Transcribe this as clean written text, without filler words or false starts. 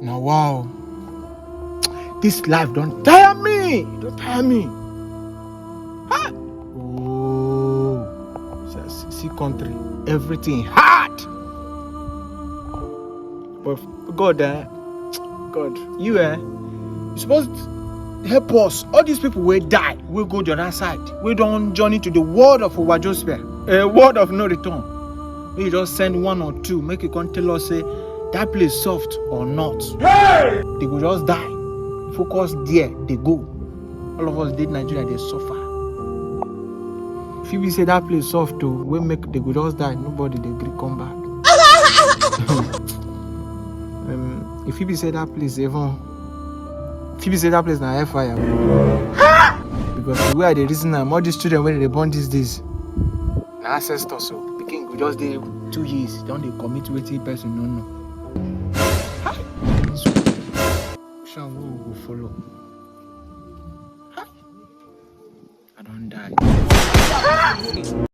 Now wow. This life don't tire me. Don't tire me. Huh? Oh. See country. Everything hard. But God, God, you supposed to help us. All these people will die. We'll go the other side. We don't journey to the world of Owajospia. A word of no return. We just send one or two. Make you come tell us say that place soft or not. Hey! They will just die. Focus there. They go. All of us did Nigeria. They suffer. If you say that place soft too, we make they will just die. Nobody they agree come back. If you say that place even. If you say that place na fire. Because the way they reason all these children when they born these days. Na ancestors so. The king will just dey 2 years. Don't they commit with a person? No. So, shall we go follow? I don't die.